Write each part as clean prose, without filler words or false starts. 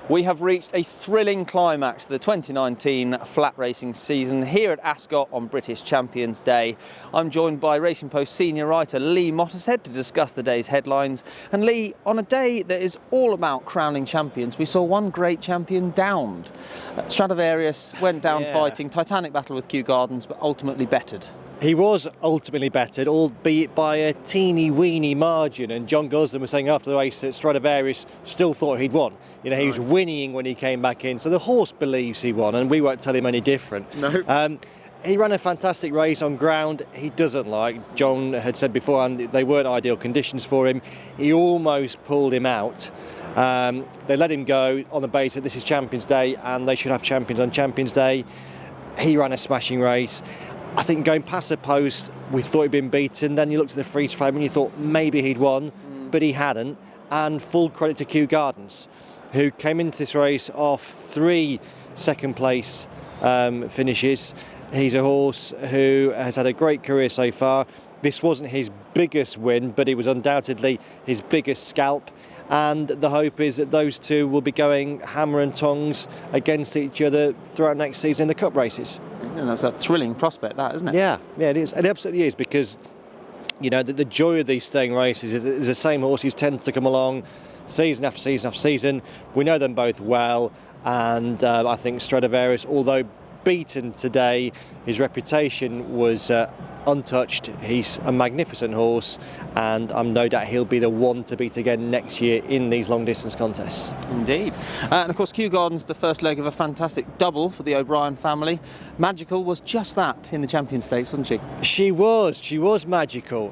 We have reached a thrilling climax to the 2019 flat racing season here at Ascot on British Champions Day. I'm joined by Racing Post senior writer Lee Mottershead to discuss the day's headlines. And Lee, on a day that is all about crowning champions, we saw one great champion downed. Stradivarius went down fighting, titanic battle with Kew Gardens, but ultimately bettered. He was ultimately bettered, albeit by a teeny-weeny margin, and John Gosden was saying after the race that Stradivarius still thought he'd won. You know, he was whinnying when he came back in, so the horse believes he won, and we won't tell him any different. No. He ran a fantastic race on ground he doesn't like. John had said beforehand they weren't ideal conditions for him. He almost pulled him out. They let him go on the basis that this is Champions Day and they should have champions on Champions Day. He ran a smashing race. I think going past the post, we thought he'd been beaten. Then you looked at the freeze frame and you thought maybe he'd won, but he hadn't. And full credit to Kew Gardens, who came into this race off 3 second place finishes. He's a horse who has had a great career so far. This wasn't his biggest win, but it was undoubtedly his biggest scalp. And the hope is that those two will be going hammer and tongs against each other throughout next season in the Cup races. And that's a thrilling prospect, that, isn't it? Yeah, it is. It absolutely is, because you know the joy of these staying races is the same horses tend to come along season after season after season. We know them both well, and I think Stradivarius, although beaten today, his reputation was untouched. He's a magnificent horse, and I'm no doubt he'll be the one to beat again next year in these long distance contests. Indeed. And of course Kew Gardens, the first leg of a fantastic double for the O'Brien family. Magical was just that in the Champion Stakes, wasn't she? She was magical.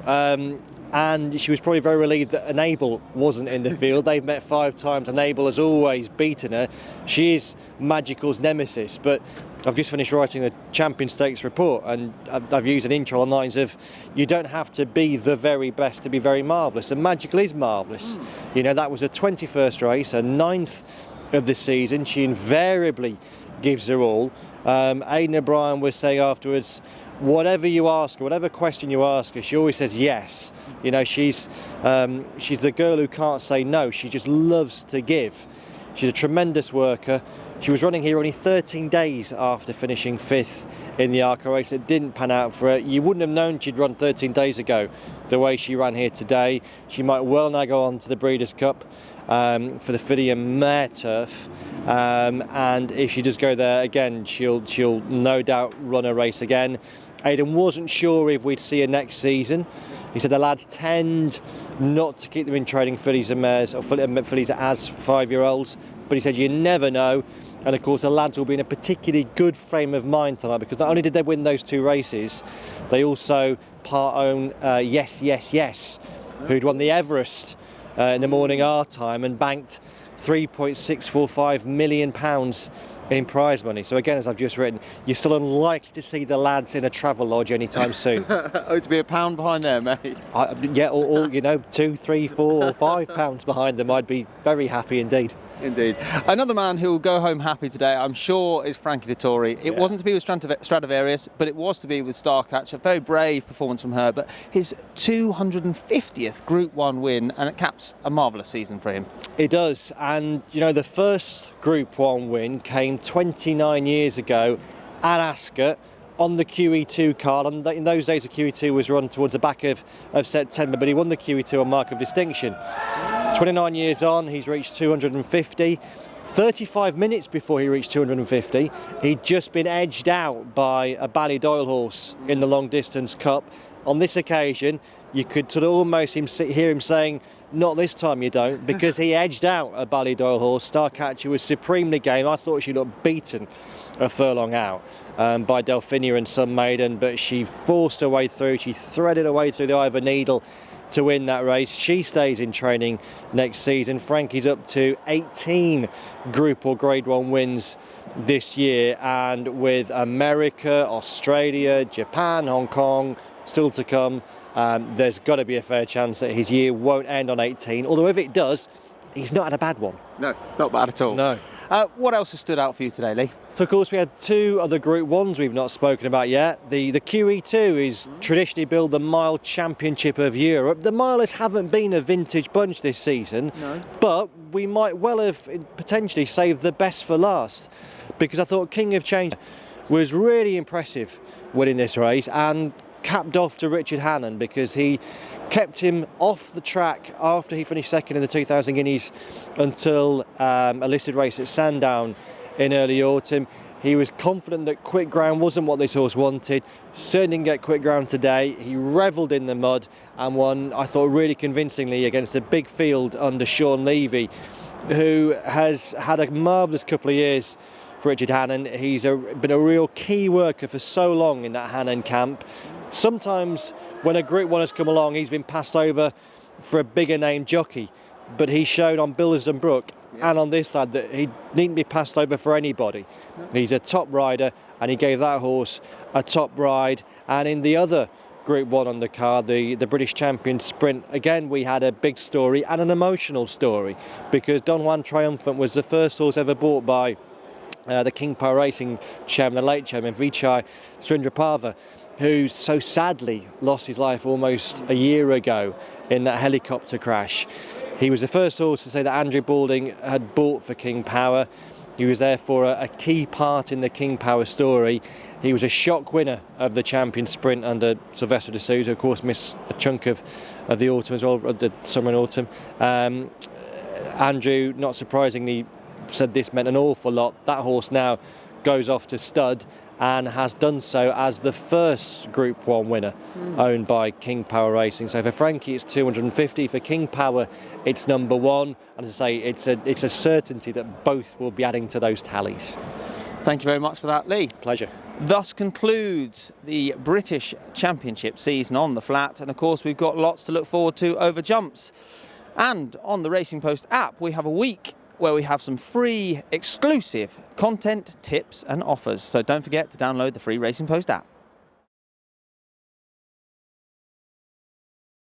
And she was probably very relieved that Enable wasn't in the field. They've met 5 times. Enable has always beaten her. She is Magical's nemesis. But I've just finished writing the Champion Stakes report, and I've used an intro on lines of you don't have to be the very best to be very marvellous. And Magical is marvellous. You know, that was her 21st race, her 9th of the season. She invariably gives her all. Aidan O'Brien was saying afterwards, whatever you ask her, whatever question you ask her, she always says yes. You know, she's the girl who can't say no. She just loves to give. She's a tremendous worker. She was running here only 13 days after finishing 5th in the Arco race. It didn't pan out for her. You wouldn't have known she'd run 13 days ago the way she ran here today. She might well now go on to the Breeders' Cup for the filly and mare turf. And if she does go there again, she'll no doubt run a race again. Aidan wasn't sure if we'd see her next season. He said the lads tend not to keep them in training fillies and mares, or fillies as 5-year-olds, but he said you never know. And of course the lads will be in a particularly good frame of mind tonight, because not only did they win those 2 races, they also part-own Yes Yes Yes, who'd won the Everest in the morning our time and banked £3.645 million in prize money. So again, as I've just written, you're still unlikely to see the lads in a travel lodge anytime soon. Oh, to be a pound behind there, mate. Or you know, 2, 3, 4 or 5 pounds behind them, I'd be very happy indeed. Indeed. Another man who will go home happy today, I'm sure, is Frankie Dettori. It wasn't to be with Stradivarius, but it was to be with Starcatch. A very brave performance from her, but his 250th Group 1 win, and it caps a marvellous season for him. It does, and you know, the first Group 1 win came 29 years ago at Ascot on the QE2 card. And in those days the QE2 was run towards the back of September, but he won the QE2 on mark of distinction. 29 years on, he's reached 250. 35 minutes before he reached 250, he'd just been edged out by a Ballydoyle horse in the Long Distance Cup. On this occasion, you could sort of almost hear him saying, not this time you don't, because he edged out a Ballydoyle horse. Starcatcher was supremely game. I thought she looked beaten a furlong out by Delphinia and Sun Maiden, but she forced her way through. She threaded her way through the eye of a needle to win that race. She stays in training next season. Frankie's up to 18 Group or Grade 1 wins this year, and with America, Australia, Japan, Hong Kong still to come, there's got to be a fair chance that his year won't end on 18, although if it does, he's not had a bad one. No, not bad at all. No. What else has stood out for you today, Lee? So of course we had two other Group 1s we've not spoken about yet. The QE2 is traditionally billed the Mile Championship of Europe. The milers haven't been a vintage bunch this season, but we might well have potentially saved the best for last, because I thought King of Change was really impressive winning this race, and capped off to Richard Hannon, because he kept him off the track after he finished second in the 2000 Guineas until a listed race at Sandown in early autumn. He was confident that quick ground wasn't what this horse wanted. Certainly didn't get quick ground today. He revelled in the mud and won, I thought, really convincingly against a big field under Sean Levy, who has had a marvellous couple of years for Richard Hannon. He's been a real key worker for so long in that Hannon camp. Sometimes when a Group 1 has come along, he's been passed over for a bigger name jockey, but he showed on Bilston Brook and on this lad that he needn't be passed over for anybody. He's a top rider, and he gave that horse a top ride. And in the other Group 1 on the card, the British Champion Sprint, again we had a big story and an emotional story, because Don Juan Triumphant was the first horse ever bought by the King Power Racing chairman, the late chairman, Vichai Surendrapava, who so sadly lost his life almost a year ago in that helicopter crash. He was the first horse to say that Andrew Balding had bought for King Power. He was therefore a key part in the King Power story. He was a shock winner of the Champion Sprint under Sylvester de Sousa, of course missed a chunk of the autumn as well, the summer and autumn. Andrew, not surprisingly, said this meant an awful lot. That horse now goes off to stud, and has done so as the first Group 1 winner owned by King Power Racing. So for Frankie it's 250, for King Power it's number 1, and as I say, it's a certainty that both will be adding to those tallies. Thank you very much for that, Lee. Pleasure. Thus concludes the British Championship season on the flat, and of course we've got lots to look forward to over jumps. And on the Racing Post app we have a week where we have some free exclusive content, tips and offers. So don't forget to download the free Racing Post app.